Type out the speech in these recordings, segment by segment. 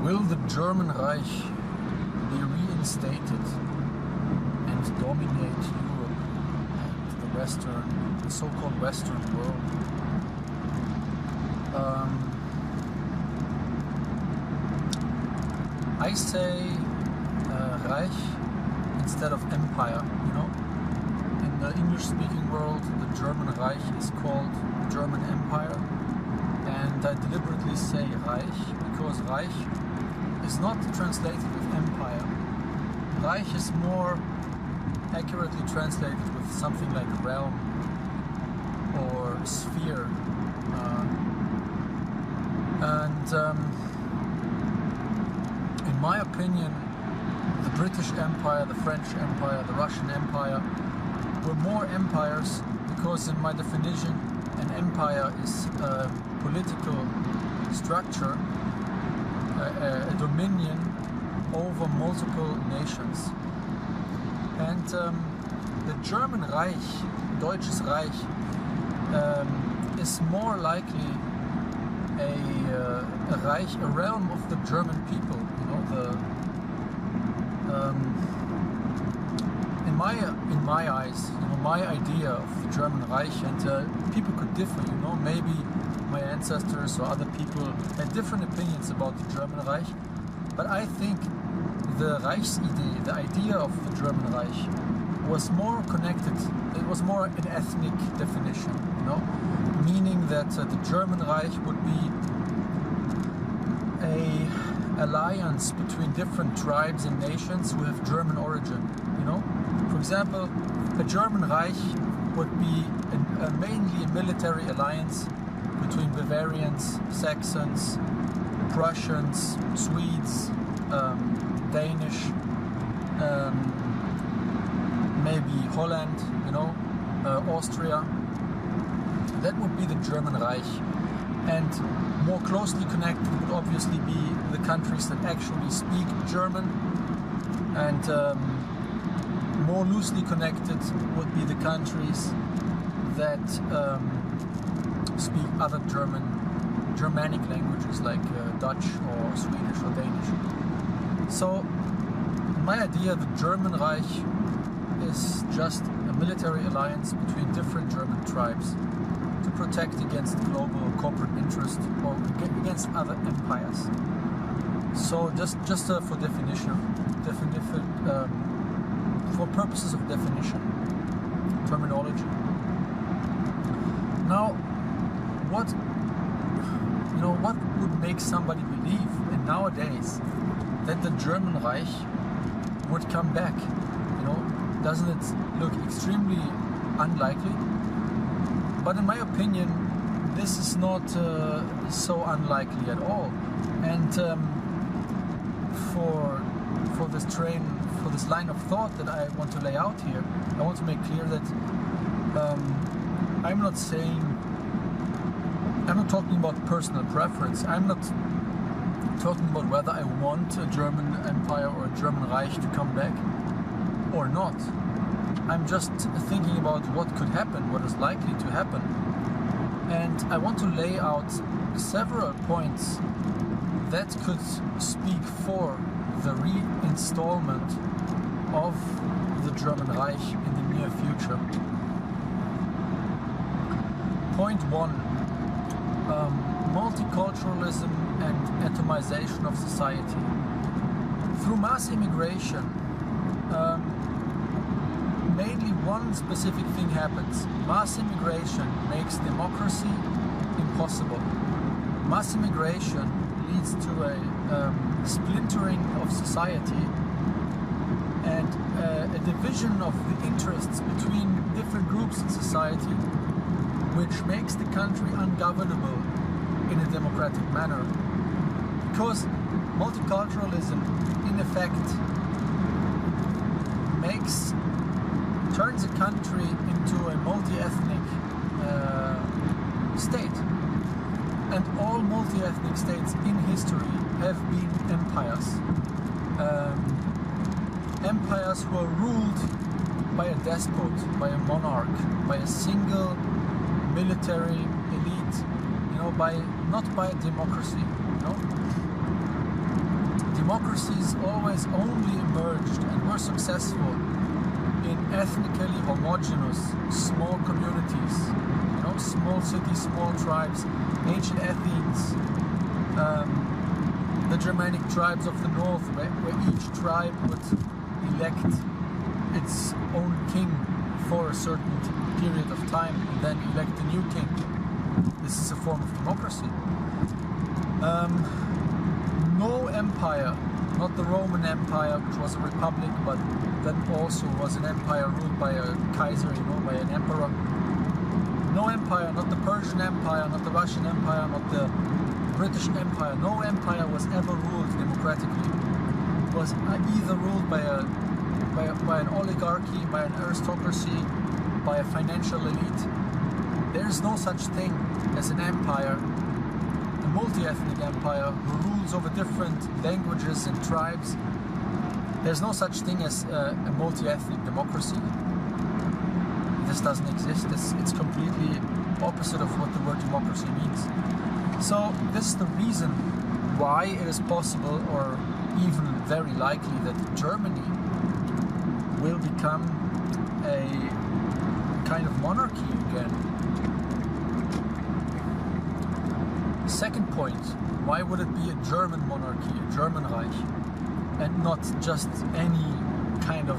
Will the German Reich be reinstated and dominate Europe and the so-called Western world? I say Reich instead of empire, you know. In the English-speaking world, the German Reich is called German Empire, and I deliberately say Reich because Reich is not translated with empire. Reich is more accurately translated with something like realm or sphere. In my opinion, the British Empire, the French Empire, the Russian Empire were more empires because, in my definition, an empire is a political structure, a dominion over multiple nations. And the German Reich, Deutsches Reich, is more likely a Reich, a realm of the German people. You know, in my eyes, you know, my idea of the German Reich, and people could differ. You know, maybe my ancestors or other people had different opinions about the German Reich, but I think the Reichsidee, the idea of the German Reich, was more connected. It was more an ethnic definition, you know, meaning that the German Reich would be a alliance between different tribes and nations who have German origin, you know. For example, a German Reich would be a mainly a military alliance between Bavarians, Saxons, Prussians, Swedes, Danish, maybe Holland, you know, Austria. That would be the German Reich. And more closely connected would obviously be the countries that actually speak German, and more loosely connected would be the countries that speak other Germanic languages like Dutch or Swedish or Danish. So, in my idea, the German Reich is just a military alliance between different German tribes to protect against global corporate interest or against other empires. So just for definition, for purposes of definition, terminology. Now, what would make somebody believe, and nowadays, that the German Reich would come back? You know, doesn't it look extremely unlikely? But in my opinion, this is not so unlikely at all. And for this line of thought that I want to lay out here, I want to make clear that I'm not talking about personal preference. I'm not talking about whether I want a German Empire or a German Reich to come back or not. I'm just thinking about what could happen, what is likely to happen. And I want to lay out several points that could speak for the reinstallment of the German Reich in the near future. Point one, multiculturalism and atomization of society. Through mass immigration, mainly one specific thing happens. Mass immigration makes democracy impossible. Mass immigration leads to a splintering of society and a division of the interests between different groups in society, which makes the country ungovernable in a democratic manner. Because multiculturalism, in effect, turns a country into a multi-ethnic state. And all multi-ethnic states in history have been empires. Empires who are ruled by a despot, by a monarch, by a single military elite, you know, not by a democracy, you know. democracies always only emerged and were successful in ethnically homogeneous small communities, you know, small cities, small tribes. Ancient Athens, the Germanic tribes of the north, where each tribe would elect its own king for a certain period of time and then elect a new king. This is a form of democracy. No empire, not the Roman Empire, which was a republic, but that also was an empire ruled by a Kaiser, you know, by an emperor. No empire, not the Persian Empire, not the Russian Empire, not the British Empire. No empire was ever ruled democratically. It was either ruled by an oligarchy, by an aristocracy, by a financial elite. There is no such thing as an empire, a multi-ethnic empire who rules over different languages and tribes. There's no such thing as a multi-ethnic democracy. This doesn't exist. It's completely opposite of what the word democracy means. So this is the reason why it is possible, or even very likely, that Germany will become a kind of monarchy again. Second point, why would it be a German monarchy, a German Reich, and not just any kind of,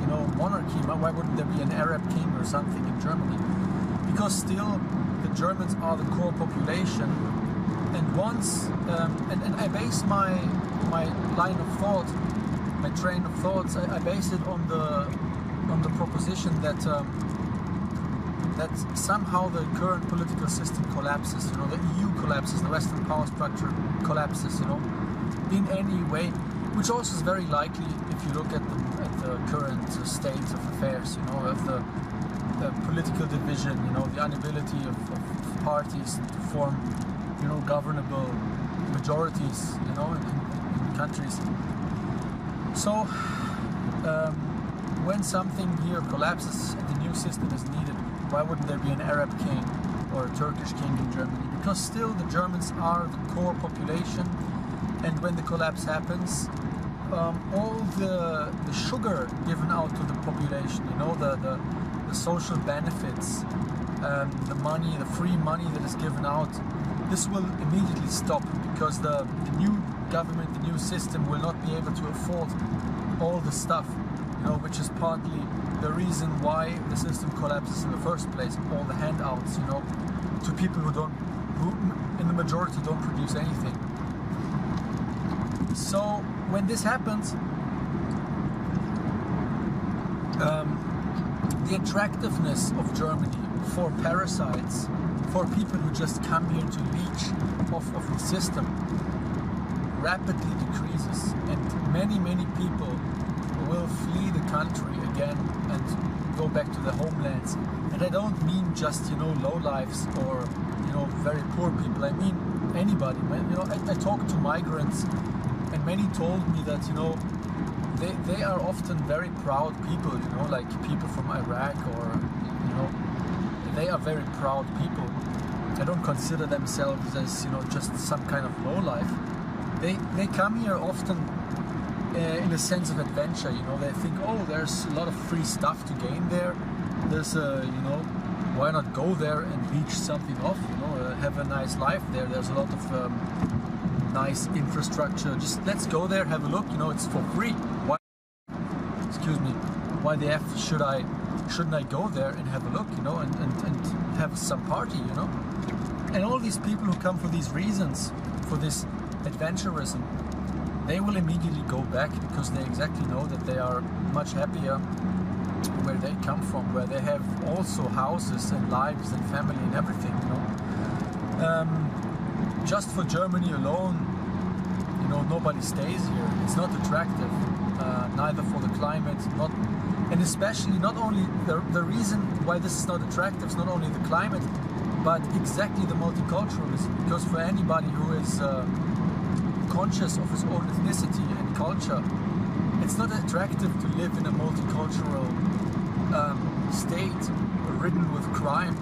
you know, monarchy? Why wouldn't there be an Arab king or something in Germany? Because still the Germans are the core population, and once and I base my line of thought, my train of thoughts, I base it on the proposition that that somehow the current political system collapses, you know, the EU collapses, the Western power structure collapses, you know, in any way, which also is very likely if you look at the current state of affairs, you know, of the political division, you know, the inability of parties to form, you know, governable majorities, you know, in countries. So when something here collapses and the new system is needed, why wouldn't there be an Arab king or a Turkish king in Germany? Because still the Germans are the core population, and when the collapse happens, all the sugar given out to the population, you know, the social benefits, the money, the free money that is given out, this will immediately stop, because the new government, the new system will not be able to afford all the stuff, you know, which is partly the reason why the system collapses in the first place. All the handouts, you know, to people who in the majority don't produce anything. So when this happens, the attractiveness of Germany for parasites, for people who just come here to leech off of the system, rapidly decreases, and many people will flee the country again and go back to their homelands. And I don't mean just, you know, lowlifes or, you know, very poor people. I mean anybody. You know, I talked to migrants, and many told me that, you know, they are often very proud people, you know, like people from Iraq, or, you know, they are very proud people. I don't consider themselves as, you know, just some kind of lowlife. They come here often in a sense of adventure, you know. They think, oh, there's a lot of free stuff to gain there. There's you know, why not go there and leech something off, you know, have a nice life there. There's a lot of nice infrastructure. Just let's go there, have a look, you know, it's for free. Why, excuse me, why the F shouldn't I go there and have a look, you know, and have some party, you know? And all these people who come for these reasons, for this adventurism, they will immediately go back, because they exactly know that they are much happier where they come from, where they have also houses and lives and family and everything, you know. Just for Germany alone, you know, nobody stays here. It's not attractive, neither for the climate, and especially not only the reason why this is not attractive is not only the climate, but exactly the multiculturalism. Because for anybody who is conscious of his own ethnicity and culture, it's not attractive to live in a multicultural state ridden with crime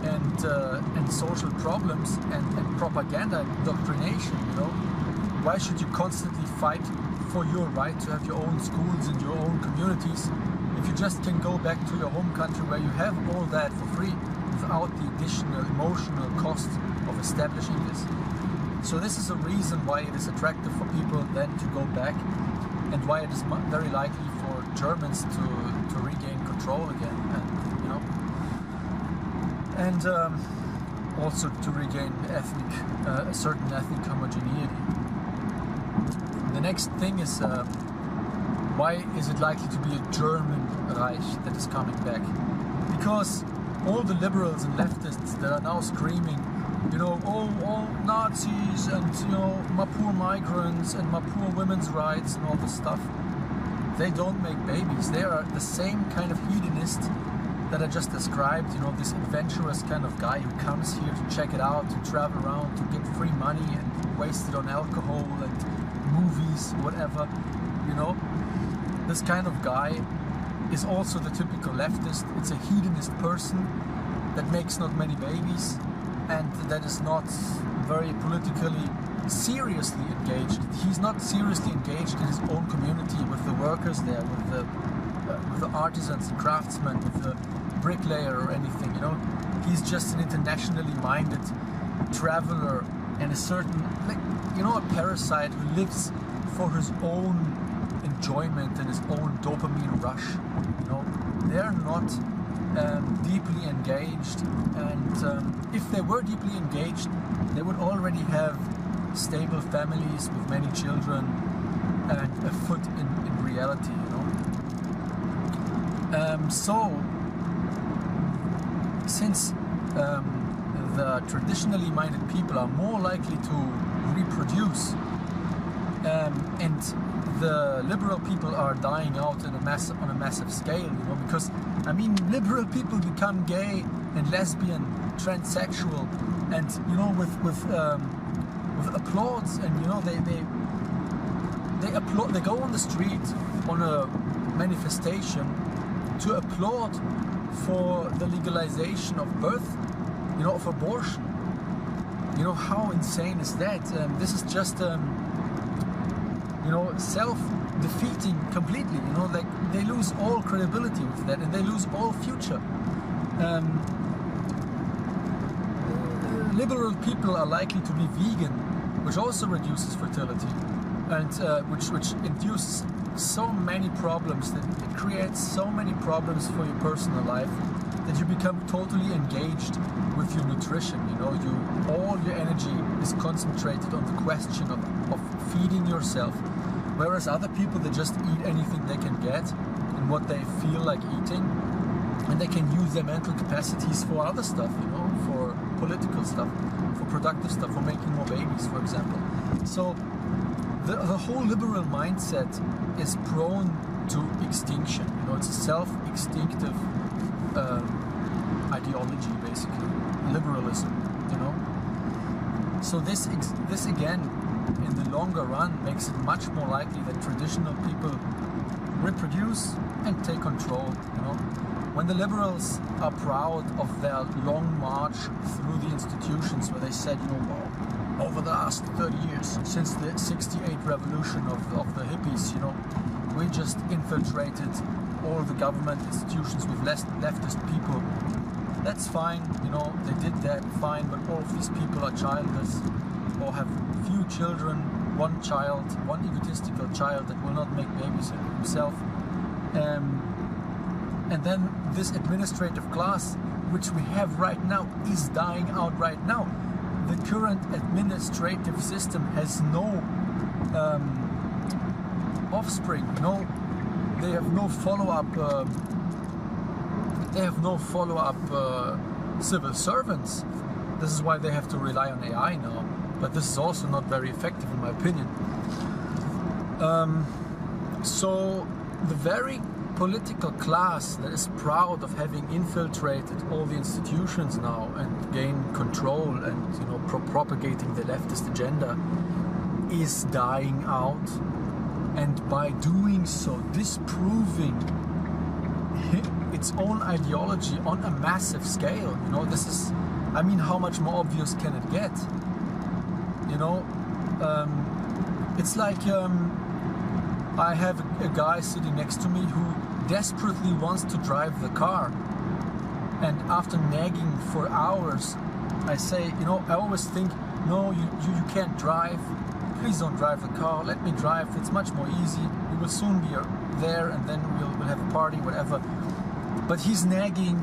and social problems and propaganda and indoctrination, you know. why should you constantly fight for your right to have your own schools and your own communities if you just can go back to your home country where you have all that for free without the additional emotional cost of establishing this? So this is a reason why it is attractive for people then to go back, and why it is very likely for Germans to regain control again, and also to regain a certain ethnic homogeneity. The next thing is, why is it likely to be a German Reich that is coming back? Because all the liberals and leftists that are now screaming, all Nazis and, my poor migrants and my poor women's rights and all this stuff, they don't make babies. They are the same kind of hedonist that I just described, this adventurous kind of guy who comes here to check it out, to travel around, to get free money and waste it on alcohol and movies, whatever, This kind of guy is also the typical leftist. It's a hedonist person that makes not many babies and that is not very politically seriously engaged. He's not seriously engaged in his own community with the workers there, with the artisans and craftsmen, with the bricklayer or anything, He's just an internationally minded traveler and a certain, a parasite who lives for his own enjoyment and his own dopamine rush. They're not deeply engaged, and if they were deeply engaged, they would already have stable families with many children and a foot in reality, So since the traditionally minded people are more likely to reproduce, and the liberal people are dying out on a massive scale, because liberal people become gay and lesbian, transsexual, and with applause, and they applaud. They go on the street on a manifestation to applaud for the legalization of birth, of abortion. How insane is that? This is just self-defeating completely. They lose all credibility with that, and they lose all future. Liberal people are likely to be vegan, which also reduces fertility, and which induces so many problems, that it creates so many problems for your personal life, that you become totally engaged with your nutrition. All your energy is concentrated on the question of feeding yourself, whereas other people, they just eat anything they can get and what they feel like eating, and they can use their mental capacities for other stuff, for political stuff, for productive stuff, for making more babies, for example. So the whole liberal mindset is prone to extinction. It's a self-extinctive ideology, basically, liberalism. So this again, in the longer run, makes it much more likely that traditional people reproduce and take control. When the liberals are proud of their long march through the institutions, where they said, over the last 30 years, since the '68 revolution of the hippies, we just infiltrated all the government institutions with leftist people. That's fine, they did that, fine, but all of these people are childless or have few children, one egotistical child that will not make babies himself. And then this administrative class, which we have right now, is dying out right now. The current administrative system has no offspring. They have no follow-up. Civil servants. This is why they have to rely on AI now. But this is also not very effective, in my opinion. So the very political class that is proud of having infiltrated all the institutions now and gained control and propagating the leftist agenda is dying out, and by doing so disproving its own ideology on a massive scale. This is, how much more obvious can it get? It's like I have a guy sitting next to me who desperately wants to drive the car, and after nagging for hours, I say, you know, I always think, no, you can't drive. Please don't drive the car. Let me drive. It's much more easy. We will soon be there, and then we'll have a party, whatever. But he's nagging,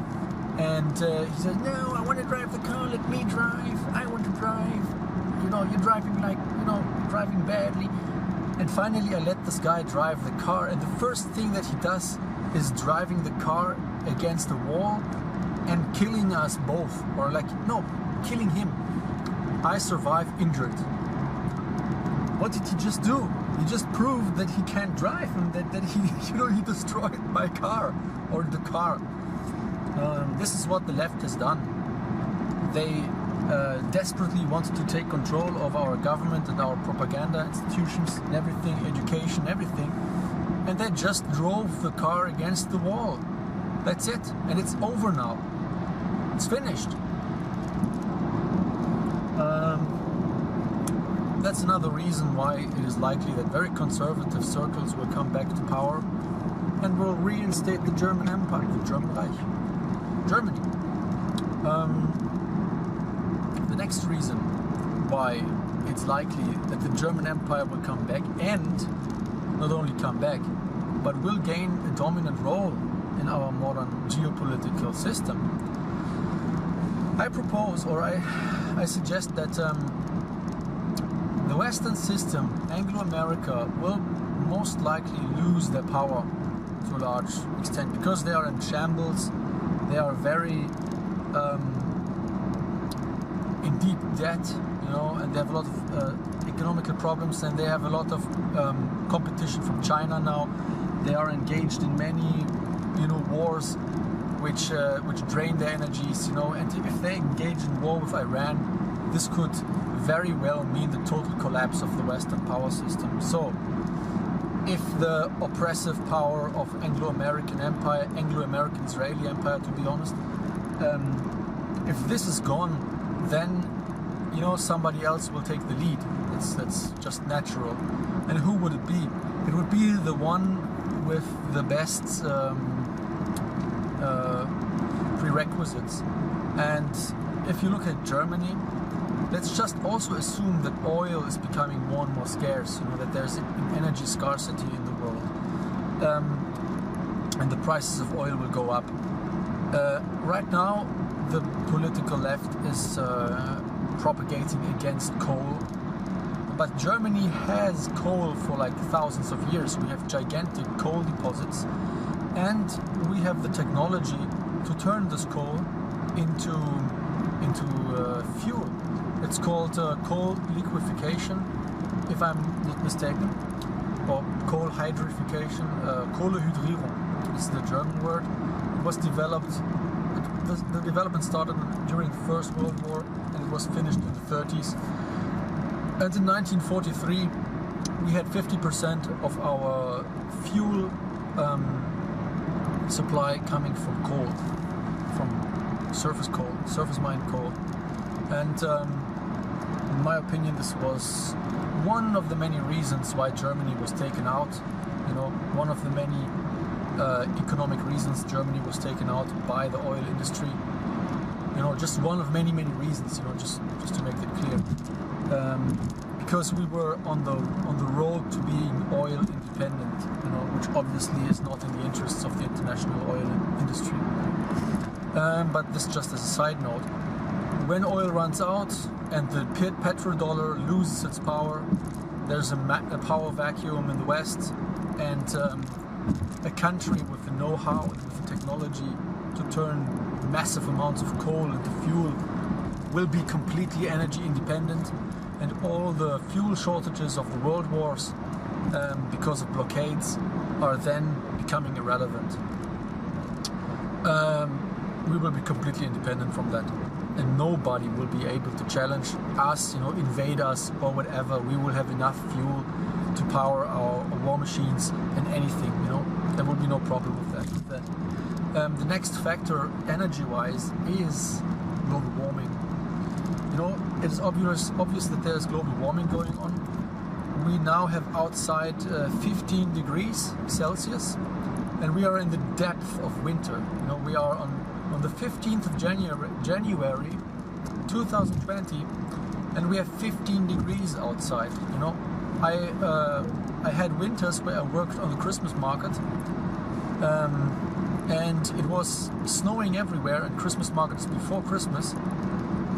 and he says, no, I want to drive the car. Let me drive. I want to drive. You know, you're driving like, you know, driving badly. And finally, I let this guy drive the car, and the first thing that he does is driving the car against the wall and killing us both, or like, no, killing him. I survive injured. What did he just do? He just proved that he can't drive, and that he, you know, he destroyed my car, or the car. This is what the left has done. They desperately wanted to take control of our government and our propaganda institutions and everything, education, everything. And they just drove the car against the wall. That's it. And it's over now. It's finished. That's another reason why it is likely that very conservative circles will come back to power and will reinstate the German Empire, the German Reich, Germany. The next reason why it's likely that the German Empire will come back, and not only come back, but will gain a dominant role in our modern geopolitical system. I propose, or I suggest that the Western system, Anglo-America, will most likely lose their power to a large extent because they are in shambles. They are very in deep debt, you know, and they have a lot of economical problems, and they have a lot of competition from China now. They are engaged in many, you know, wars which drain their energies, you know, and if they engage in war with Iran, this could very well mean the total collapse of the Western power system. So, if the oppressive power of Anglo-American Empire, Anglo-American Israeli Empire, to be honest, if this is gone, then, you know, somebody else will take the lead. That's just natural. And who would it be? It would be the one with the best prerequisites. And if you look at Germany, let's just also assume that oil is becoming more and more scarce, you know, that there's an energy scarcity in the world, and the prices of oil will go up. Right now, the political left is propagating against coal, but Germany has coal for like thousands of years. We have gigantic coal deposits, and we have the technology to turn this coal into fuel. It's called coal liquefaction, if I'm not mistaken, or coal hydrification. Kohlehydrierung is the German word. It was developed. The development started during the First World War, and it was finished in the 30s. And in 1943, we had 50% of our fuel supply coming from coal, from surface mine coal. And in my opinion, this was one of the many reasons why Germany was taken out. You know, one of the many economic reasons Germany was taken out by the oil industry. You know, just one of many reasons. You know, just to make it clear, because we were on the road to being oil independent. You know, which obviously is not in the interests of the international oil industry. But this just as a side note. When oil runs out and the petrodollar loses its power, there's a power vacuum in the West, and a country with the know-how and with the technology to turn massive amounts of coal into fuel will be completely energy independent, and all the fuel shortages of the world wars because of blockades are then becoming irrelevant. We will be completely independent from that. And nobody will be able to challenge us, you know, invade us or whatever. We will have enough fuel to power our war machines and anything, you know. There will be no problem with that. The next factor, energy-wise, is global warming. You know, it is obvious that there is global warming going on. we now have outside 15 degrees Celsius, and we are in the depth of winter. You know, we are on the 15th of January 2020, and we have 15 degrees outside. You know, I had winters where I worked on the Christmas market, and it was snowing everywhere, and Christmas market is before Christmas,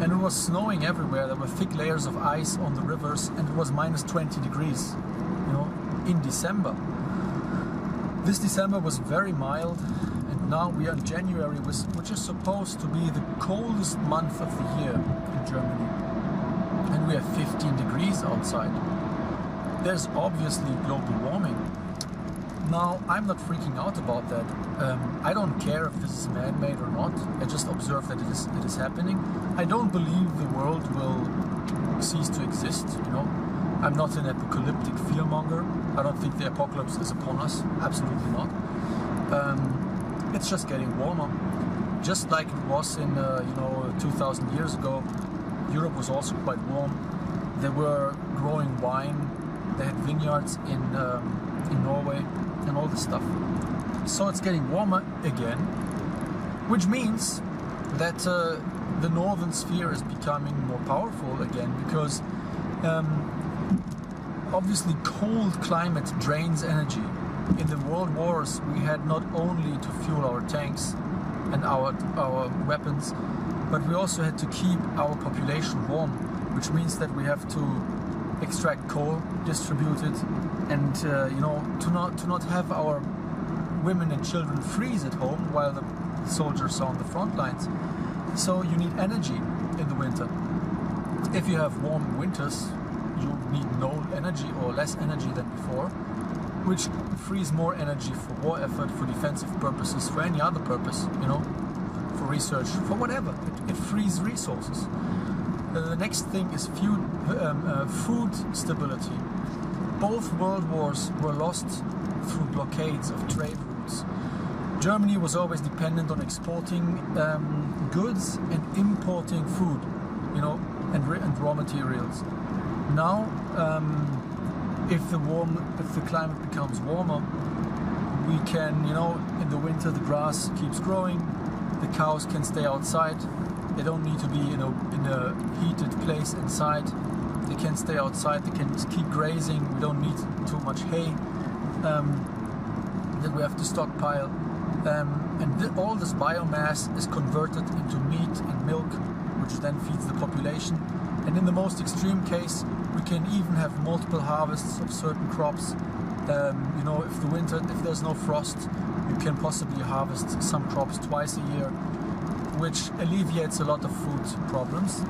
and it was snowing everywhere. There were thick layers of ice on the rivers, and it was minus 20 degrees, you know, in December. This December was very mild, and now we are in January, which is supposed to be the coldest month of the year in Germany, and we have 15 degrees outside. There's obviously global warming. Now, I'm not freaking out about that. I don't care if this is man-made or not. I just observe that it is happening. I don't believe the world will cease to exist, you know. I'm not an apocalyptic fearmonger. I don't think the apocalypse is upon us. Absolutely not. It's just getting warmer. Just like it was in, 2,000 years ago. Europe was also quite warm. They were growing wine. They had vineyards in Norway and all this stuff. So it's getting warmer again, which means that the northern sphere is becoming more powerful again, because obviously cold climate drains energy. In the world wars, we had not only to fuel our tanks and our weapons, but we also had to keep our population warm, which means that we have to extract coal, distribute it, and to not have our women and children freeze at home while the soldiers are on the front lines. So you need energy in the winter. If you have warm winters, you need no energy or less energy than before, which frees more energy for war effort, for defensive purposes, for any other purpose, you know, for research, for whatever. It frees resources. The next thing is food stability. Both world wars were lost through blockades of trade routes. Germany was always dependent on exporting goods and importing food, you know, and raw materials. Now, if the climate becomes warmer, we can, you know, in the winter the grass keeps growing, the cows can stay outside. They don't need to be, you know, in a heated place inside. They can stay outside. They can just keep grazing. We don't need too much hay that we have to stockpile. And all this biomass is converted into meat and milk, which then feeds the population. And in the most extreme case, we can even have multiple harvests of certain crops. If there's no frost, you can possibly harvest some crops twice a year, which alleviates a lot of food problems.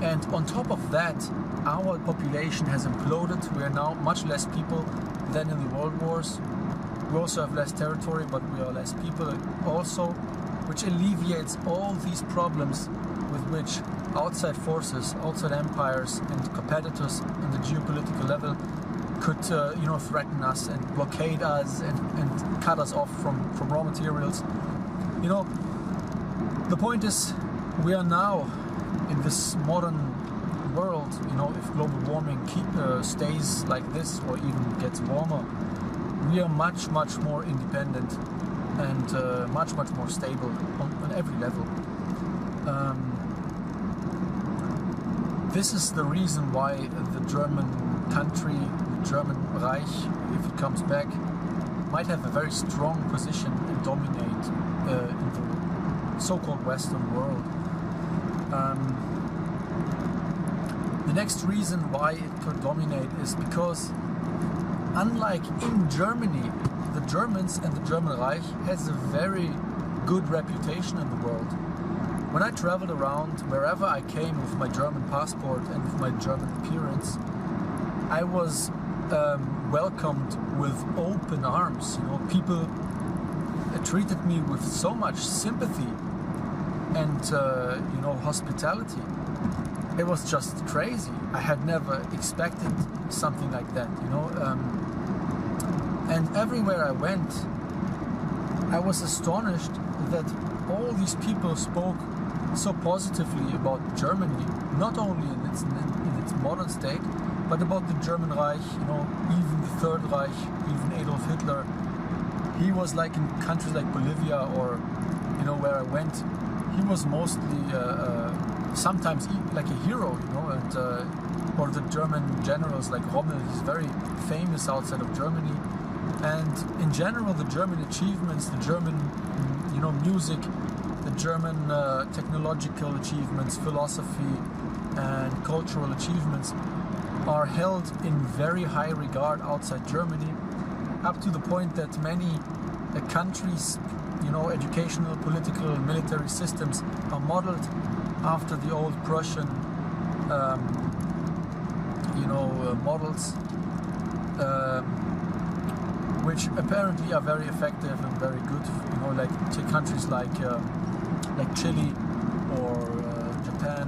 And on top of that, our population has imploded. We are now much less people than in the world wars. We also have less territory, but we are less people also, which alleviates all these problems with which outside forces, outside empires and competitors on the geopolitical level could threaten us and blockade us and cut us off from raw materials. You know, the point is, we are now in this modern world, you know, if global warming stays like this or even gets warmer, we are much more independent and much more stable on every level. This is the reason why the German country, the German Reich, if it comes back, might have a very strong position and dominate in the so-called Western world. The next reason why it could dominate is because, unlike in Germany, the Germans and the German Reich has a very good reputation in the world. When I traveled around, wherever I came with my German passport and with my German appearance, I was welcomed with open arms. You know, people treated me with so much sympathy and hospitality. It was just crazy. I had never expected something like that, you know. And everywhere I went, I was astonished that all these people spoke so positively about Germany, not only in its modern state, But about the German Reich, you know, even the Third Reich, even Adolf Hitler, he was like in countries like Bolivia or, you know, where I went, he was mostly sometimes like a hero, you know, and or the German generals like Rommel, he's very famous outside of Germany. And in general, the German achievements, the German, you know, music, the German technological achievements, philosophy and cultural achievements are held in very high regard outside Germany, up to the point that many countries, you know, educational, political, military systems are modeled after the old Prussian, you know, models, which apparently are very effective and very good. You know, like countries like Chile or Japan.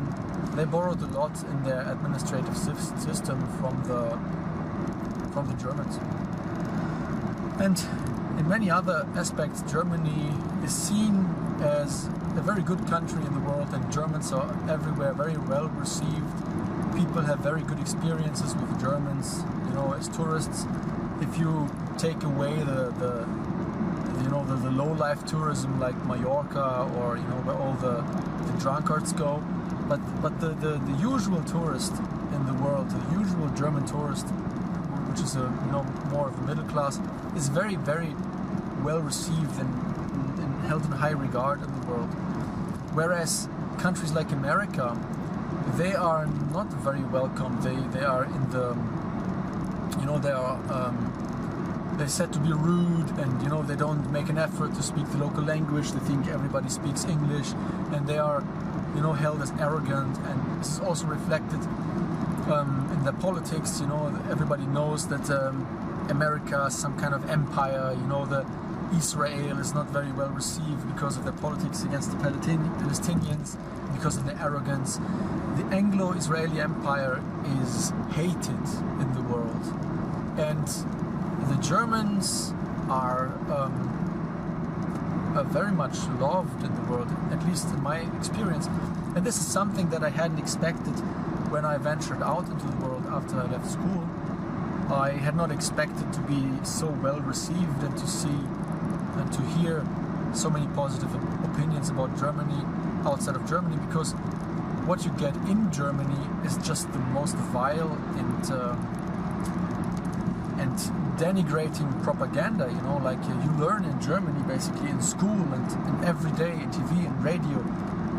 They borrowed a lot in their administrative system from the Germans. And in many other aspects, Germany is seen as a very good country in the world, and Germans are everywhere very well received. People have very good experiences with Germans, you know, as tourists. If you take away the low life tourism like Mallorca or, you know, where all the drunkards go, but the usual tourist in the world, the usual German tourist, which is more of a middle class, is very, very well received and held in high regard in the world. Whereas countries like America, they are not very welcome. They are in the, you know, they're said to be rude, and, you know, they don't make an effort to speak the local language. They think everybody speaks English, and they are, you know, held as arrogant. And this is also reflected in their politics. You know, everybody knows that America is some kind of empire. You know, the Israel is not very well received because of their politics against the Palestinians, because of their arrogance. The Anglo-Israeli Empire is hated in the world, and the Germans are very much loved in the world, at least in my experience. And this is something that I hadn't expected when I ventured out into the world after I left school. I had not expected to be so well received and to see and to hear so many positive opinions about Germany outside of Germany, because what you get in Germany is just the most vile and denigrating propaganda. You know, like you learn in Germany basically in school and every day in TV and radio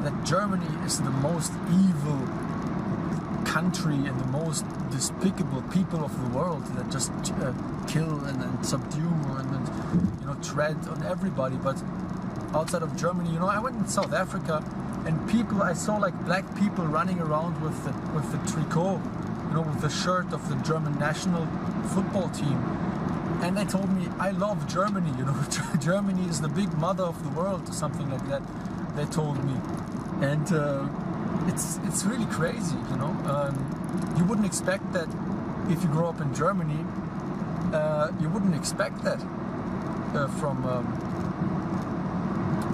that Germany is the most evil country and the most despicable people of the world that just kill and subdue and you know, tread on everybody. But outside of Germany, you know, I went in South Africa, and I saw like black people running around with the tricot, you know, with the shirt of the German national football team, and they told me, I love Germany, you know, Germany is the big mother of the world, or something like that, they told me. And it's really crazy, you know. You wouldn't expect that if you grow up in Germany. You wouldn't expect that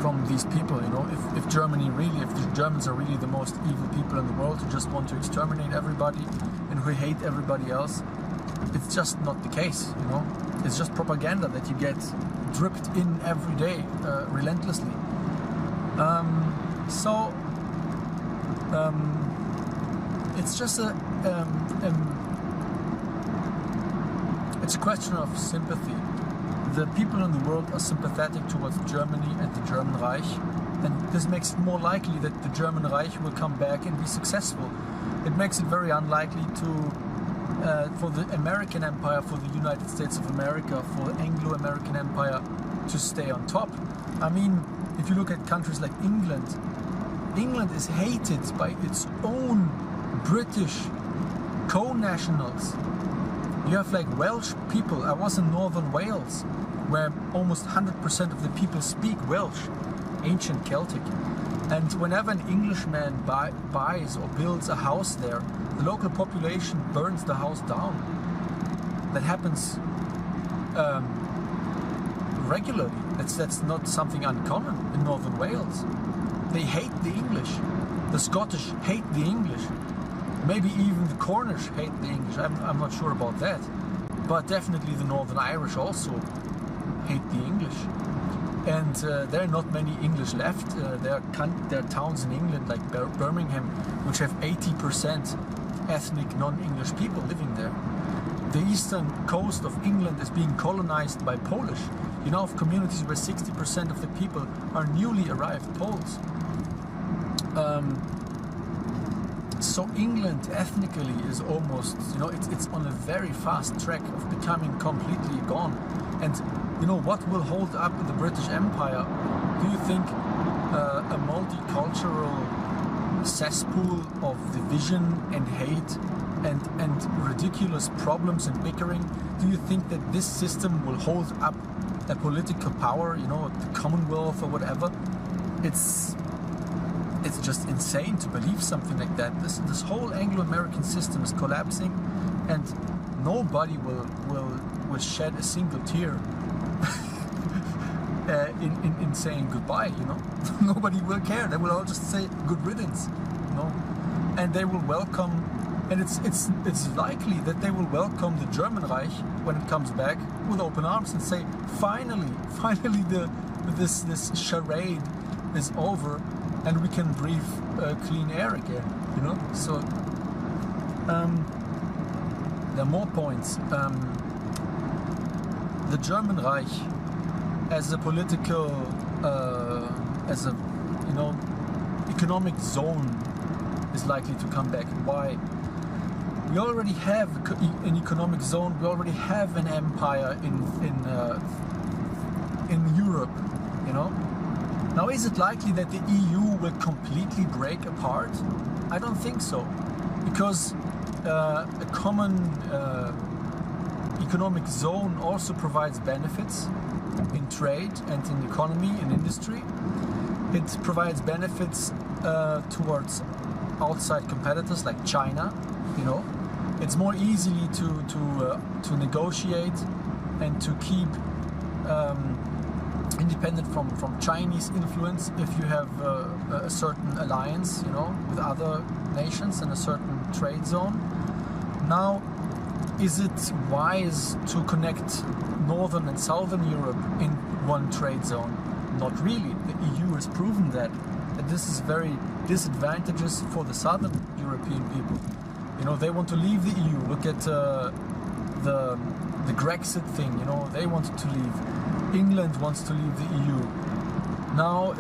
from these people, you know. If Germany really, if the Germans are really the most evil people in the world who just want to exterminate everybody and who hate everybody else, it's just not the case, you know. It's just propaganda that you get dripped in every day, relentlessly. It's just it's a question of sympathy. The people in the world are sympathetic towards Germany and the German Reich, and this makes it more likely that the German Reich will come back and be successful. It makes it very unlikely for the American Empire, for the United States of America, for the Anglo-American Empire to stay on top. I mean, if you look at countries like England, England is hated by its own British co-nationals. You have like Welsh people. I was in northern Wales, where almost 100% of the people speak Welsh, ancient Celtic. And whenever an Englishman buys or builds a house there, the local population burns the house down. That happens regularly. That's not something uncommon in northern Wales. They hate the English. The Scottish hate the English. Maybe even the Cornish hate the English. I'm not sure about that. But definitely the Northern Irish also hate the English. And there are not many English left. There are towns in England like Birmingham which have 80% ethnic non-English people living there. The eastern coast of England is being colonized by Polish. You know of communities where 60% of the people are newly arrived Poles. So England ethnically is almost, you know, it's on a very fast track of becoming completely gone. And you know what will hold up the British Empire? Do you think a multicultural cesspool of division and hate and ridiculous problems and bickering? Do you think that this system will hold up a political power, you know, the Commonwealth or whatever? It's just insane to believe something like that. This whole Anglo-American system is collapsing, and nobody will shed a single tear in saying goodbye. You know, nobody will care. They will all just say good riddance. You know, and they will welcome. And it's likely that they will welcome the German Reich when it comes back with open arms and say, finally, this charade is over, and we can breathe clean air again. You know, so there are more points. The German Reich, as a political, as a economic zone, is likely to come back. Why? We already have an economic zone. We already have an empire in Europe. You know. Now, is it likely that the EU will completely break apart? I don't think so, because a common economic zone also provides benefits in trade and in economy and industry. It provides benefits towards outside competitors like China. You know, it's more easily to negotiate and to keep independent from Chinese influence if you have a certain alliance, you know, with other nations in a certain trade zone. Now, is it wise to connect Northern and Southern Europe in one trade zone? Not really. The EU has proven that this is very disadvantageous for the Southern European people. You know, they want to leave the EU. Look at the Grexit thing. You know, they wanted to leave. England wants to leave the EU. Now,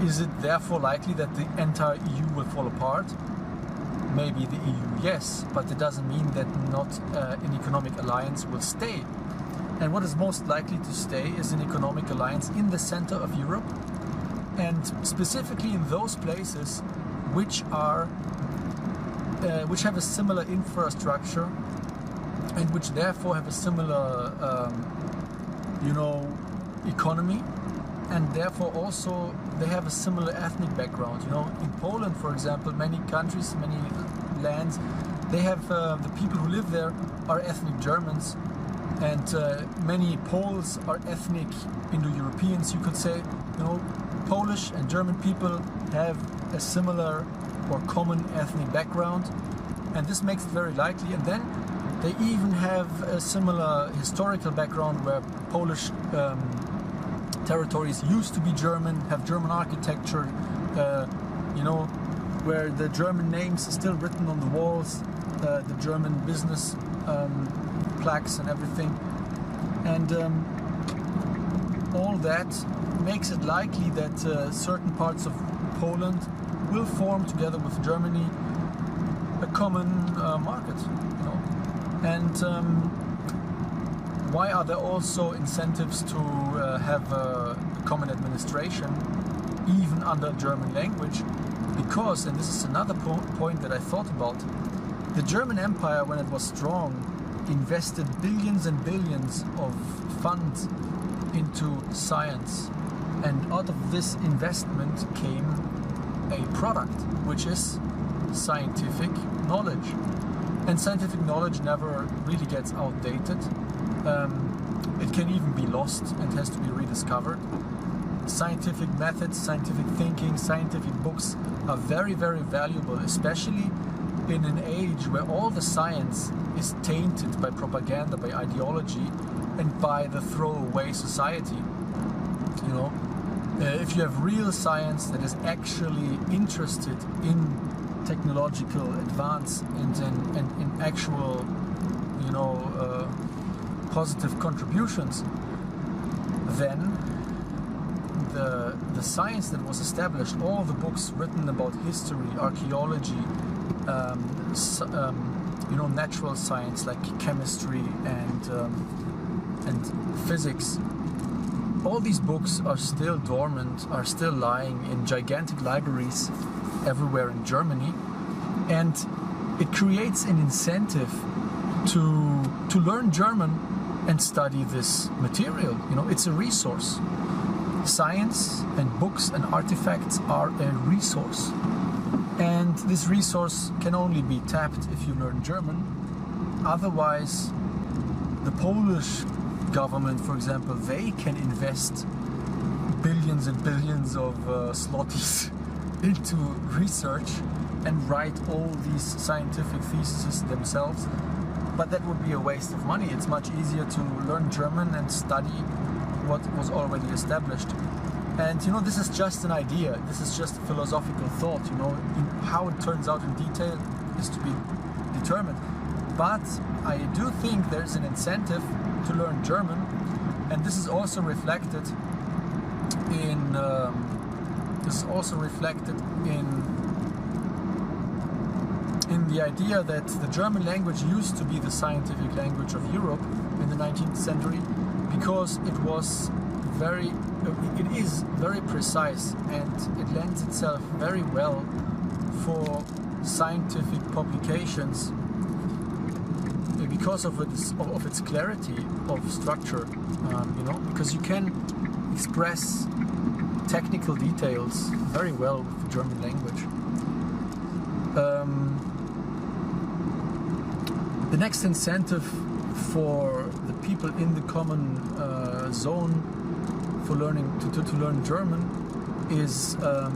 is it therefore likely that the entire EU will fall apart? Maybe the EU, yes, but it doesn't mean that not an economic alliance will stay. And what is most likely to stay is an economic alliance in the center of Europe, and specifically in those places which have a similar infrastructure and which therefore have a similar economy, and therefore also they have a similar ethnic background. You know, in Poland, for example, many countries, many lands, they have the people who live there are ethnic Germans, and many Poles are ethnic Indo-Europeans, you could say. You know, Polish and German people have a similar or common ethnic background, and this makes it very likely. And then they even have a similar historical background where Polish territories used to be German, have German architecture, where the German names are still written on the walls, the German business plaques and everything. And all that makes it likely that certain parts of Poland will form together with Germany a common market. You know, and why are there also incentives to have a common administration, even under German language? Because, and this is another point that I thought about, the German Empire, when it was strong, invested billions and billions of funds into science, and out of this investment came a product, which is scientific knowledge. And scientific knowledge never really gets outdated. It can even be lost and has to be rediscovered. Scientific methods, scientific thinking, scientific books are very, very valuable, especially in an age where all the science is tainted by propaganda, by ideology, and by the throwaway society. You know, if you have real science that is actually interested in technological advance and in actual, you know, positive contributions, then the science that was established, all the books written about history, archaeology, you know, natural science like chemistry and physics, all these books are still dormant, are still lying in gigantic libraries everywhere in Germany, and it creates an incentive to learn German and study this material. You know, it's a resource. Science and books and artifacts are a resource, and this resource can only be tapped if you learn German. Otherwise, the Polish government, for example, they can invest billions and billions of zlotys into research and write all these scientific theses themselves, but that would be a waste of money. It's much easier to learn German and study what was already established. And you know, this is just an idea, this is just a philosophical thought. You know, how it turns out in detail is to be determined. But I do think there's an incentive to learn German, and this is also reflected in the idea that the German language used to be the scientific language of Europe in the 19th century, because it is very precise and it lends itself very well for scientific publications because of its clarity of structure. You know, because you can express technical details very well with the German language. The next incentive for the people in the common zone for learning to learn German is the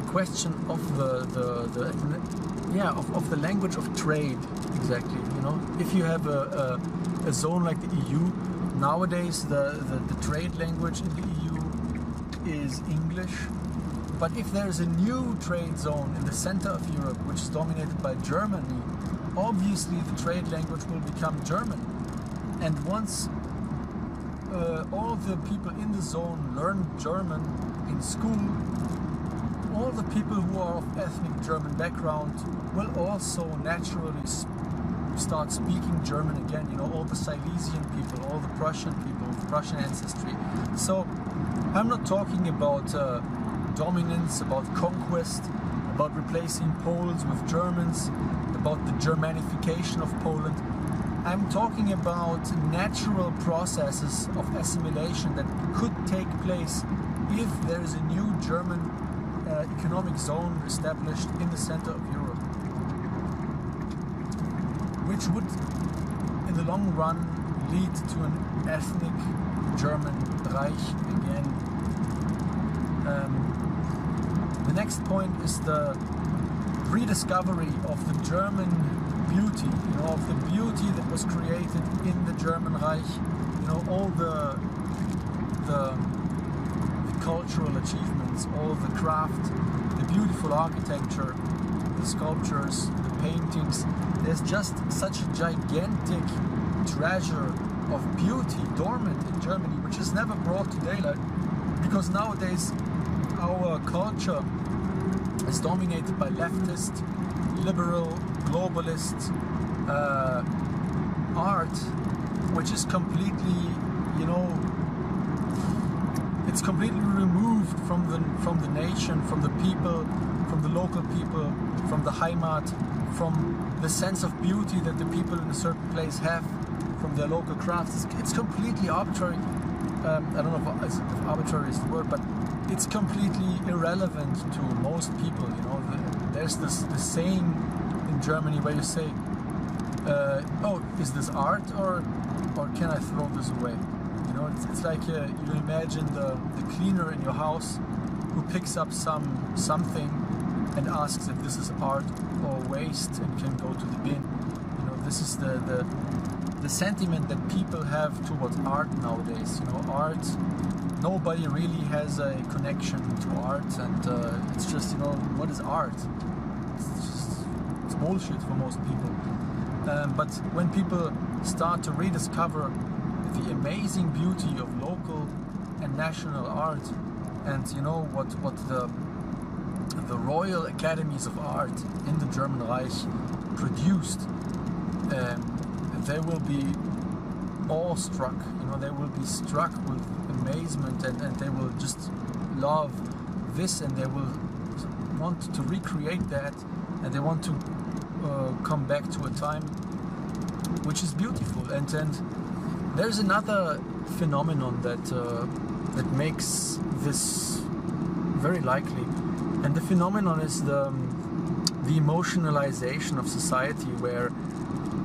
question of the language of trade. Exactly. You know, if you have a zone like the EU nowadays, the trade language in the EU is English. But if there's a new trade zone in the center of Europe, which is dominated by Germany, obviously the trade language will become German. And once all the people in the zone learn German in school, all the people who are of ethnic German background will also naturally start speaking German again. You know, all the Silesian people, all the Prussian people with Prussian ancestry. So I'm not talking about dominance, about conquest, about replacing Poles with Germans, about the Germanification of Poland. I'm talking about natural processes of assimilation that could take place if there is a new German economic zone established in the center of Europe, which would, in the long run, lead to an ethnic German Reich again. The next point is the rediscovery of the German beauty, you know, of the beauty that was created in the German Reich. You know, all the cultural achievements, all the craft, the beautiful architecture, the sculptures, the paintings. There's just such a gigantic treasure of beauty dormant in Germany, which is never brought to daylight, because nowadays our culture is dominated by leftist, liberal, globalist art, which is completely, you know, it's completely removed from the nation, from the people, from the local people, from the Heimat, from the sense of beauty that the people in a certain place have, from their local crafts. It's completely arbitrary. I don't know if arbitrary is the word, but it's completely irrelevant to most people. You know, there's this saying in Germany where you say, "Oh, is this art or can I throw this away?" You know, it's like you imagine the cleaner in your house who picks up something and asks if this is art or waste and can go to the bin. You know, this is the sentiment that people have towards art nowadays. You know, art, nobody really has a connection to art, and it's just, you know, what is art? It's bullshit for most people. But when people start to rediscover the amazing beauty of local and national art, and you know what the Royal Academies of Art in the German Reich produced, they will be awestruck. You know, they will be struck with amazement, and they will just love this, and they will want to recreate that, and they want to come back to a time which is beautiful. And there's another phenomenon that makes this very likely, and the phenomenon is the emotionalization of society, where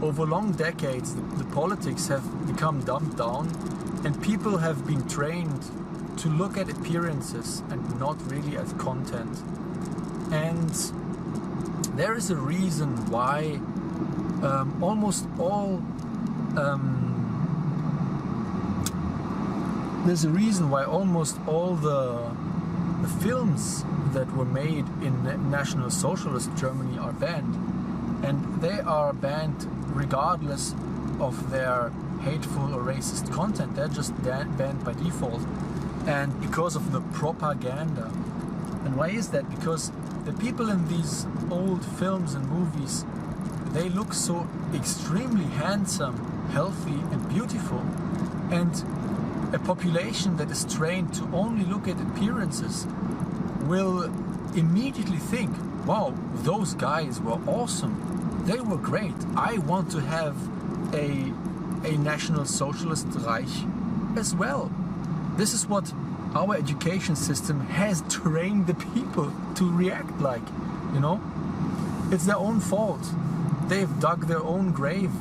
over long decades the politics have become dumbed down, and people have been trained to look at appearances and not really at content. And there is a reason why almost all the films that were made in National Socialist Germany are banned, and they are banned regardless of their hateful or racist content. They're just banned by default, and because of the propaganda. And why is that? Because the people in these old films and movies, they look so extremely handsome, healthy and beautiful, and a population that is trained to only look at appearances will immediately think, wow, those guys were awesome, they were great, I want to have a National Socialist Reich as well. This is what our education system has trained the people to react like, you know? It's their own fault. They've dug their own grave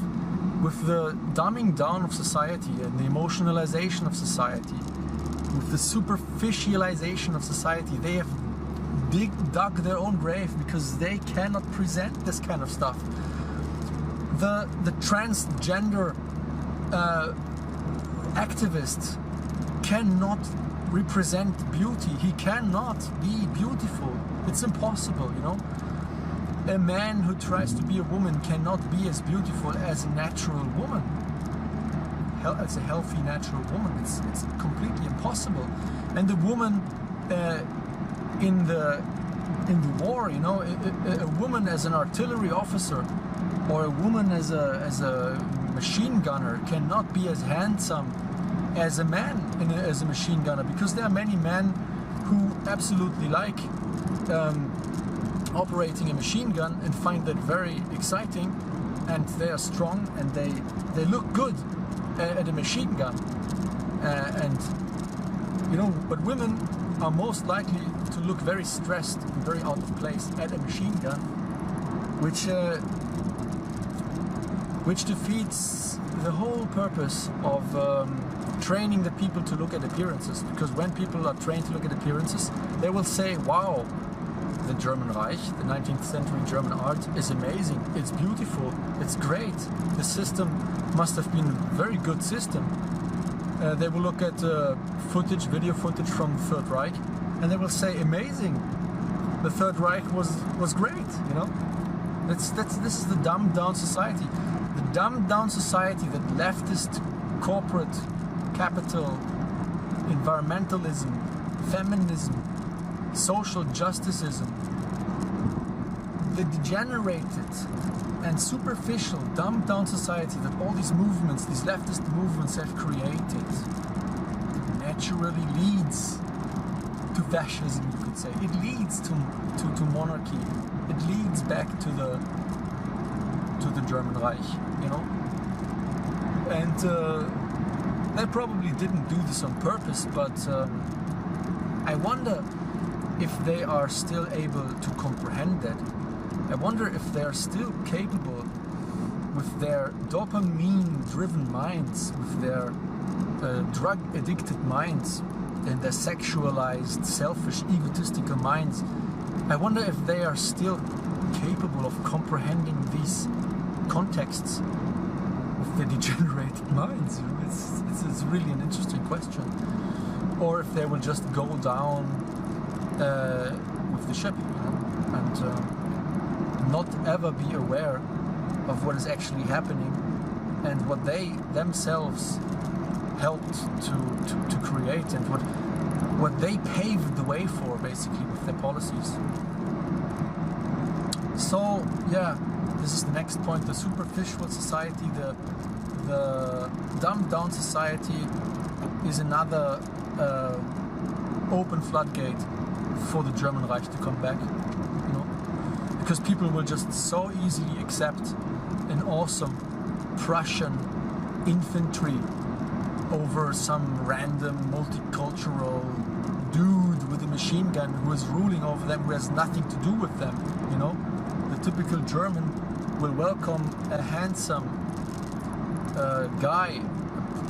with the dumbing down of society and the emotionalization of society, with the superficialization of society. They have dug their own grave because they cannot present this kind of stuff. The transgender activist cannot represent beauty. He cannot be beautiful. It's impossible, you know? A man who tries to be a woman cannot be as beautiful as a natural woman, as a healthy natural woman. It's completely impossible. And the woman in the war, you know, a woman as an artillery officer or a woman as a machine gunner cannot be as handsome as a man as a machine gunner, because there are many men who absolutely like operating a machine gun and find that very exciting, and they are strong and they look good at a machine gun, and you know, but women are most likely to look very stressed and very out of place at a machine gun, which defeats the whole purpose of training the people to look at appearances. Because when people are trained to look at appearances, they will say, wow, the German Reich, the 19th century German art is amazing, it's beautiful, it's great, the system must have been a very good system. They will look at video footage from the Third Reich, and they will say, amazing, the Third Reich was great, you know? This is the dumbed down society. The dumbed down society that leftist corporate capital, environmentalism, feminism, social justicism, the degenerated and superficial, dumbed down society that all these movements, these leftist movements have created, naturally leads to fascism, you could say. It leads to monarchy. It leads back to the German Reich, you know? And they probably didn't do this on purpose, but I wonder if they are still able to comprehend that. I wonder if they are still capable, with their dopamine-driven minds, with their drug-addicted minds, and their sexualized, selfish, egotistical minds, I wonder if they are still capable of comprehending these contexts with their degenerated minds. It's really an interesting question. Or if they will just go down with the ship, and not ever be aware of what is actually happening and what they themselves helped to create, and what they paved the way for, basically, with their policies. So yeah, this is the next point. The superficial society, the dumbed down society is another open floodgate for the German Reich to come back, because people will just so easily accept an awesome Prussian infantry over some random multicultural dude with a machine gun who is ruling over them, who has nothing to do with them. The typical German will welcome a handsome guy,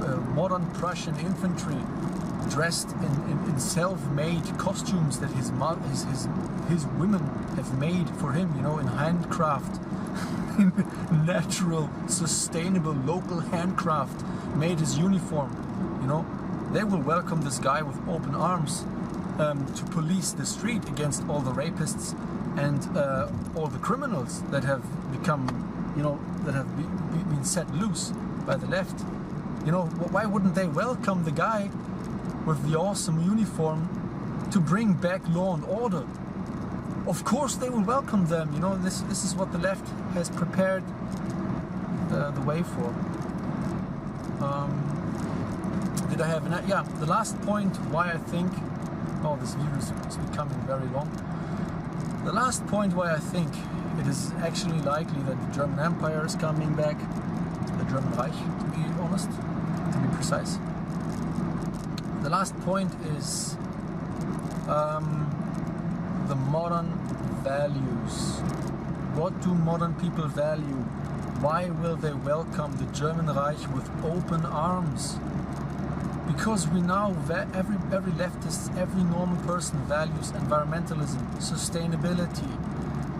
a modern Prussian infantry, dressed in self-made costumes that his women have made for him, in handcraft, in natural, sustainable, local handcraft, made his uniform. They will welcome this guy with open arms to police the street against all the rapists and all the criminals that have become, that have been set loose by the left. Why wouldn't they welcome the guy with the awesome uniform to bring back law and order? Of course they will welcome them. This is what the left has prepared the way for. Did I have an... Yeah, the last point why I think... Oh, this video is becoming very long. The last point why I think it is actually likely that the German Empire is coming back, the German Reich, to be honest, to be precise. The last point is the modern values. What do modern people value? Why will they welcome the German Reich with open arms? Because we now, every leftist, every normal person values environmentalism, sustainability,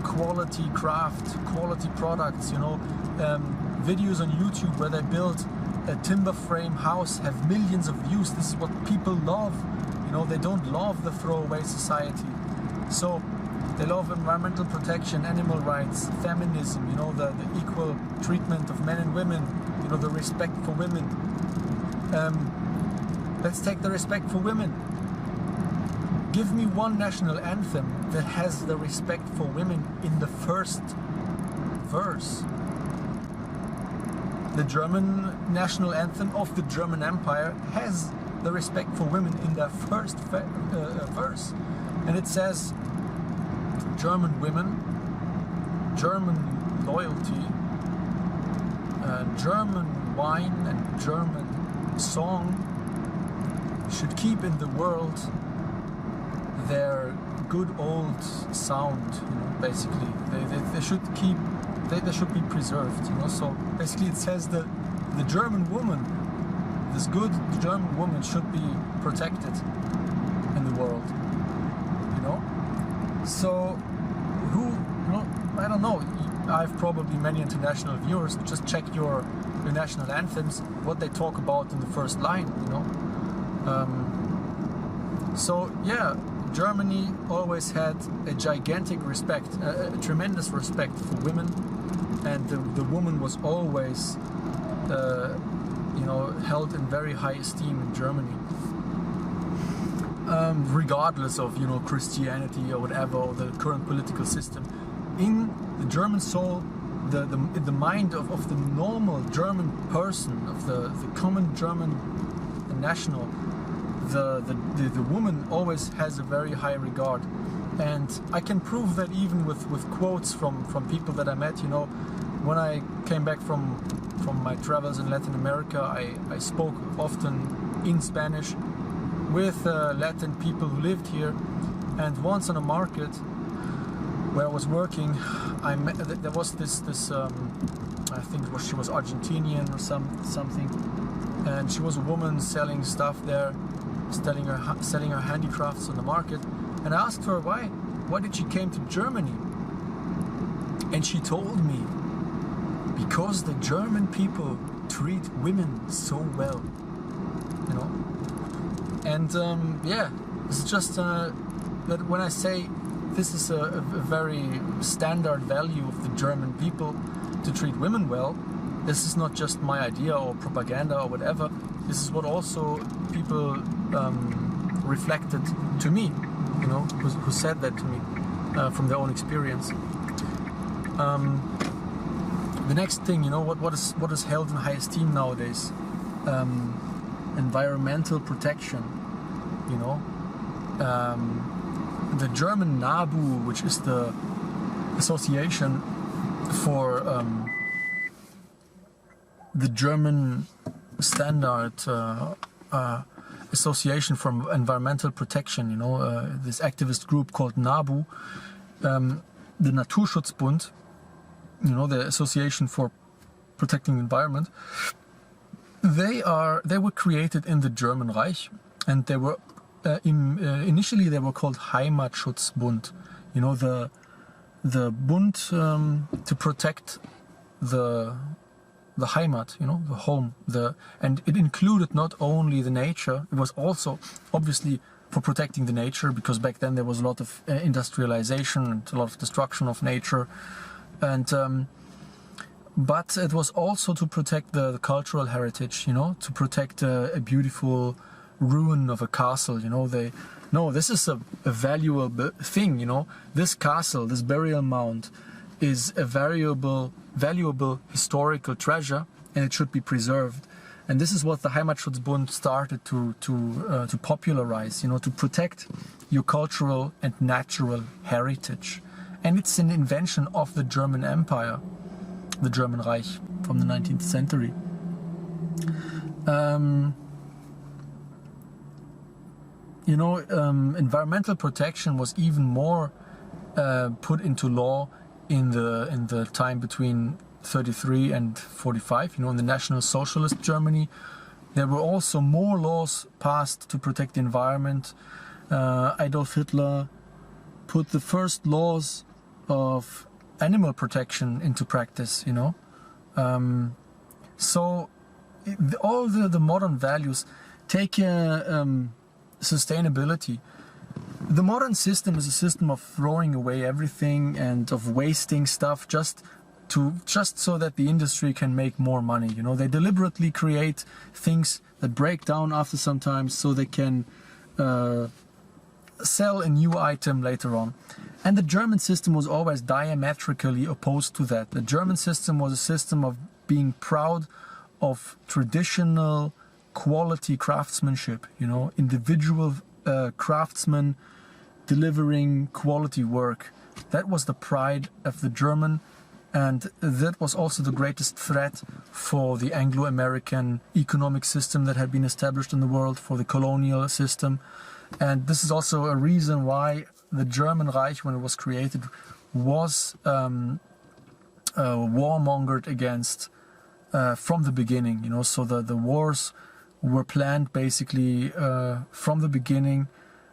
quality craft, quality products. Videos on YouTube where they build a timber frame house have millions of views. This is what people love. They don't love the throwaway society. So they love environmental protection, animal rights, feminism, the equal treatment of men and women, the respect for women. Let's take the respect for women. Give me one national anthem that has the respect for women in the first verse. The German national anthem of the German Empire has the respect for women in their first verse. And it says, German women, German loyalty, German wine and German song should keep in the world their good old sound, basically. They should keep, they should be preserved, So basically it says that the German woman, this good German woman, should be protected in the world, So I don't know. I have probably many international viewers. Just check your national anthems, what they talk about in the first line, So yeah, Germany always had a gigantic respect, a tremendous respect for women, and the woman was always, held in very high esteem in Germany, regardless of Christianity or whatever, or the current political system. In the German soul, in the mind of the normal German person, of the common German national, the woman always has a very high regard. And I can prove that even with quotes from people that I met. When I came back from my travels in Latin America, I spoke often in Spanish with Latin people who lived here. And once on a market where I was working, there was this I think she was Argentinian or something, and she was a woman selling stuff there, selling her handicrafts on the market. And I asked her, why why did she came to Germany? And she told me, because the German people treat women so well, you know. And yeah, it's just that when I say this is a very standard value of the German people to treat women well, this is not just my idea or propaganda or whatever. This is what also people reflected to me, you know, who said that to me from their own experience. The next thing, you know, what is held in high esteem nowadays? Environmental protection, you know. The German NABU, which is the association for the German standard association for environmental protection, you know, this activist group called NABU, the Naturschutzbund, you know, the association for protecting the environment. They were created in the German Reich, and they were initially they were called Heimatschutzbund, you know, the Bund to protect the Heimat, you know, the home, and it included not only the nature, it was also obviously for protecting the nature, because back then there was a lot of industrialization and a lot of destruction of nature, and but it was also to protect the cultural heritage, you know, to protect a beautiful ruin of a castle, you know. This is a valuable thing, you know. This castle, this burial mound, is a valuable historical treasure, and it should be preserved. And this is what the Heimatschutzbund started to popularize, you know, to protect your cultural and natural heritage. And it's an invention of the German Empire, the German Reich, from the 19th century. You know, environmental protection was even more put into law in the time between 33 and 45, you know, in the National Socialist Germany. There were also more laws passed to protect the environment. Adolf Hitler put the first laws of animal protection into practice, you know. So all the modern values take sustainability. The modern system is a system of throwing away everything and of wasting stuff just so that the industry can make more money, you know. They deliberately create things that break down after some time so they can sell a new item later on. And the German system was always diametrically opposed to that. The German system was a system of being proud of traditional quality craftsmanship, you know, individual craftsmen delivering quality work. That was the pride of the German, and that was also the greatest threat for the Anglo-American economic system that had been established in the world, for the colonial system. And this is also a reason why the German Reich, when it was created, was warmongered against from the beginning, you know. So the wars were planned basically from the beginning.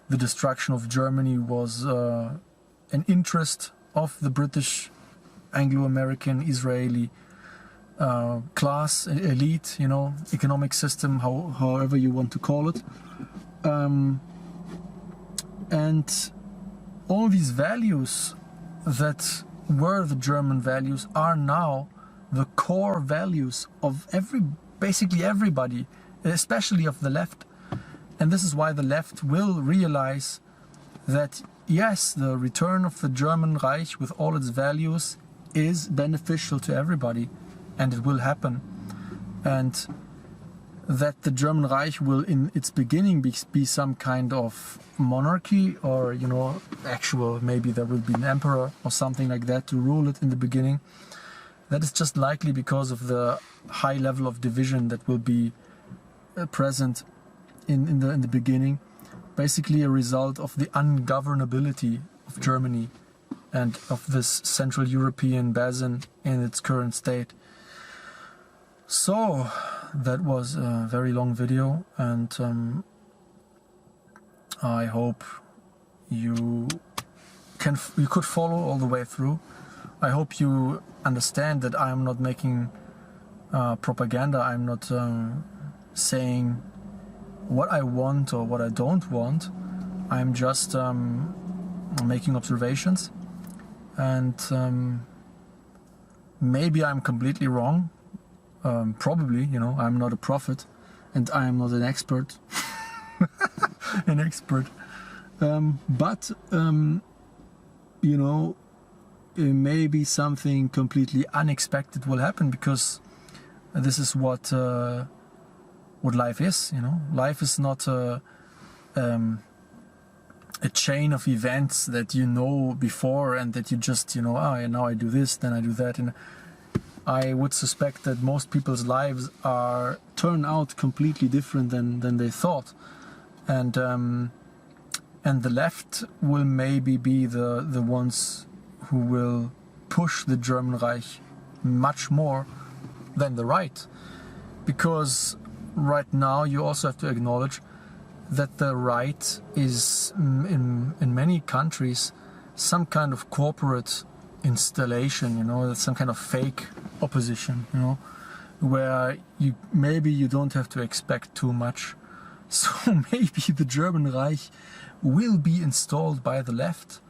The destruction of Germany was an interest of the British, Anglo-American, Israeli class, elite, you know, economic system, however you want to call it. And all these values that were the German values are now the core values of basically everybody, especially of the left. And this is why the left will realize that yes, the return of the German Reich with all its values is beneficial to everybody, and it will happen. And that the German Reich will in its beginning be some kind of monarchy, or, you know, maybe there will be an emperor or something like that to rule it in the beginning. That is just likely because of the high level of division that will be present in the beginning. Basically a result of the ungovernability of Germany and of this Central European basin in its current state. So that was a very long video, and I hope you could follow all the way through. I hope you understand that I am not making propaganda. I'm not saying what I want or what I don't want. I'm just making observations, and maybe I'm completely wrong. Probably, you know, I'm not a prophet, and I am not an expert. But you know, maybe something completely unexpected will happen, because this is what life is. You know, life is not a chain of events that you know before, and that you just, you know, now I do this, then I do that, and I would suspect that most people's lives turn out completely different than they thought, and the left will maybe be the ones who will push the German Reich much more than the right, because right now you also have to acknowledge that the right is in many countries some kind of corporate installation, you know, some kind of fake opposition, you know, where you don't have to expect too much. So maybe the German Reich will be installed by the left,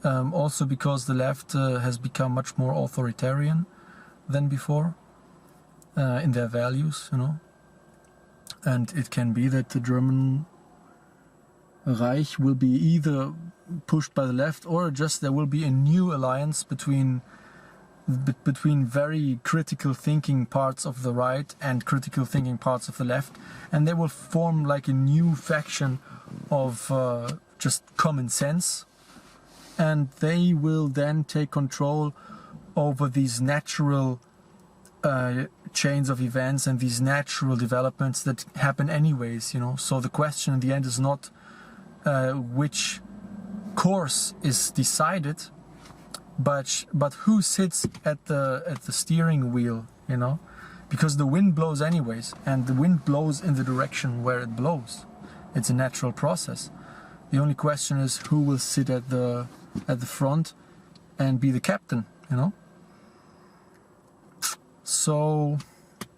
also because the left has become much more authoritarian than before in their values, you know. And it can be that the German Reich will be either pushed by the left, or just there will be a new alliance between very critical thinking parts of the right and critical thinking parts of the left, and they will form like a new faction of just common sense, and they will then take control over these natural chains of events and these natural developments that happen anyways, you know. So the question in the end is not which course is decided, but who sits at the steering wheel, you know, because the wind blows anyways, and the wind blows in the direction where it blows. It's a natural process. The only question is who will sit at the front and be the captain, you know. So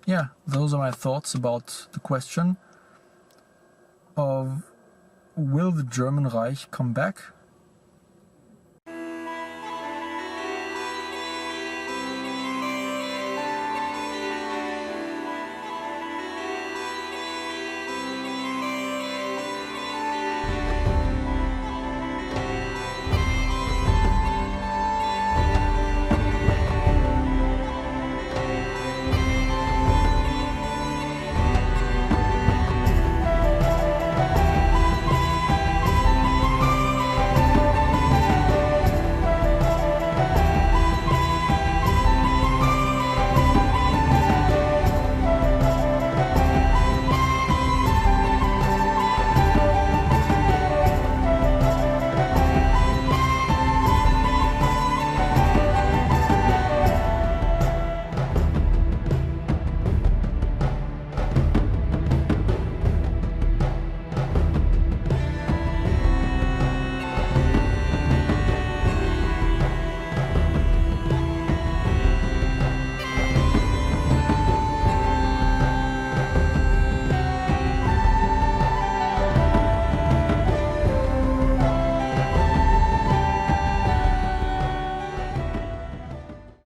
yeah, those are my thoughts about the question of will the German Reich come back?